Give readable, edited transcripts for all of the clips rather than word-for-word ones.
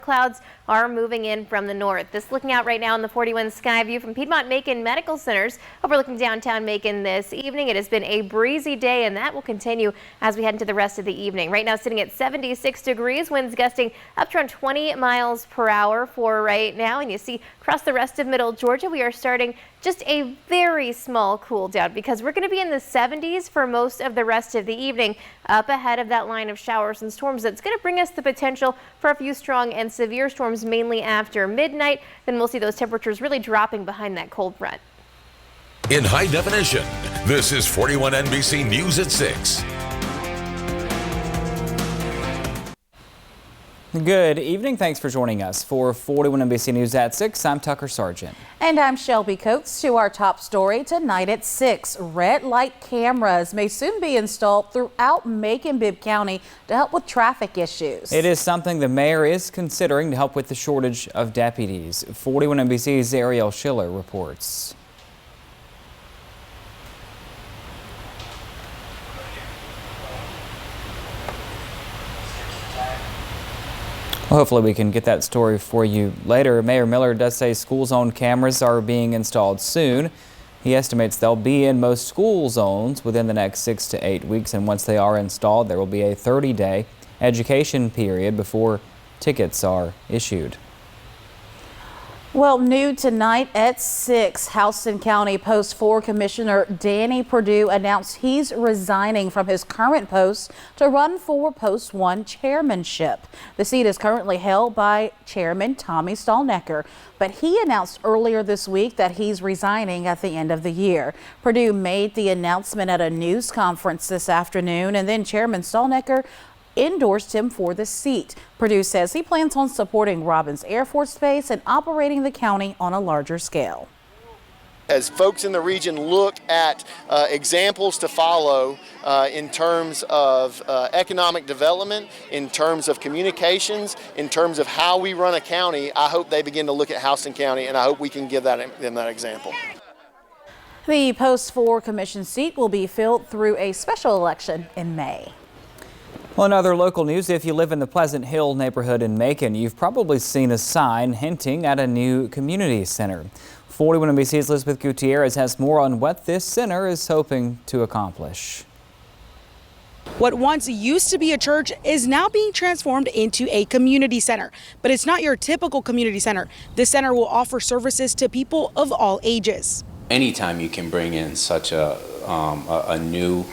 Clouds are moving in from the north. This looking out right now in the 41 sky view from Piedmont-Macon Medical Centers overlooking downtown Macon this evening. It has been a breezy day, and that will continue as we head into the rest of the evening. Right now sitting at 76 degrees, winds gusting up to around 20 miles per hour for right now. And you see across the rest of middle Georgia, we are starting just a very small cool down because we're going to be in the 70s for most of the rest of the evening, up ahead of that line of showers and storms that's going to bring us the potential for a few strong and severe storms mainly after midnight. Then we'll see those temperatures really dropping behind that cold front. In high definition, this is 41 NBC News at 6. Good evening. Thanks for joining us for 41 NBC News at 6. I'm Tucker Sargent. And I'm Shelby Coates. To our top story tonight at 6. Red light cameras may soon be installed throughout Macon-Bibb County to help with traffic issues. It is something the mayor is considering to help with the shortage of deputies. 41 NBC's Ariel Schiller reports. Well, hopefully we can get that story for you later. Mayor Miller does say school zone cameras are being installed soon. He estimates they'll be in most school zones within the next 6 to 8 weeks, and once they are installed, there will be a 30-day education period before tickets are issued. Well, new tonight at 6, Houston County Post 4 Commissioner Danny Perdue announced he's resigning from his current post to run for Post 1 chairmanship. The seat is currently held by Chairman Tommy Stallnecker, but he announced earlier this week that he's resigning at the end of the year. Perdue made the announcement at a news conference this afternoon, and then Chairman Stallnecker endorsed him for the seat. Perdue says he plans on supporting Robins Air Force Base and operating the county on a larger scale. As folks in the region look at examples to follow in terms of economic development, in terms of communications, in terms of how we run a county, I hope they begin to look at Houston County, and I hope we can give them that example. The Post 4 Commission seat will be filled through a special election in May. Well, in other local news, if you live in the Pleasant Hill neighborhood in Macon, you've probably seen a sign hinting at a new community center. 41 NBC's Elizabeth Gutierrez has more on what this center is hoping to accomplish. What once used to be a church is now being transformed into a community center. But it's not your typical community center. This center will offer services to people of all ages. Anytime you can bring in such a new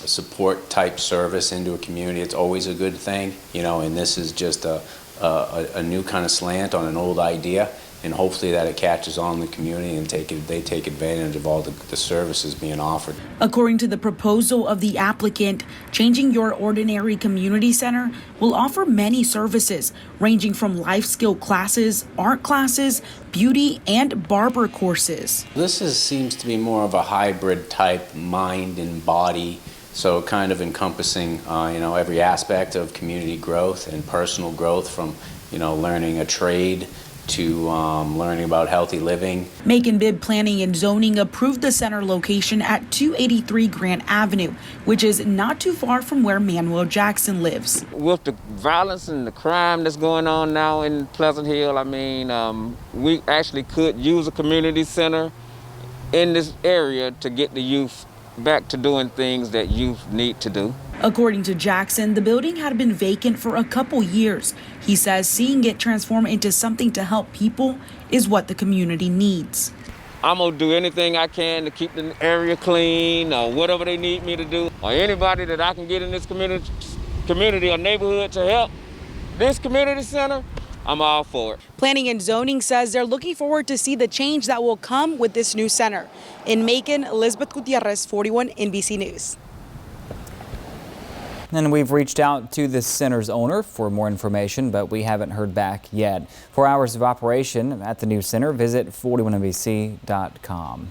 support type service into a community, it's always a good thing, you know, and this is just a new kind of slant on an old idea, and hopefully that it catches on in the community and they take advantage of all the services being offered. According to the proposal of the applicant, changing your ordinary community center will offer many services ranging from life skill classes, art classes, beauty and barber courses. This seems to be more of a hybrid type mind and body. So kind of encompassing, every aspect of community growth and personal growth, from, learning a trade to learning about healthy living. Macon-Bibb Planning and Zoning approved the center location at 283 Grant Avenue, which is not too far from where Manuel Jackson lives. With the violence and the crime that's going on now in Pleasant Hill, we actually could use a community center in this area to get the youth back to doing things that youth need to do. According to Jackson, the building had been vacant for a couple years. He says seeing it transform into something to help people is what the community needs. I'm gonna do anything I can to keep the area clean, or whatever they need me to do, or anybody that I can get in this community or neighborhood to help this community center, I'm all for it. Planning and Zoning says they're looking forward to see the change that will come with this new center. In Macon, Elizabeth Gutierrez, 41 NBC News. And we've reached out to the center's owner for more information, but we haven't heard back yet. For hours of operation at the new center, visit 41NBC.com.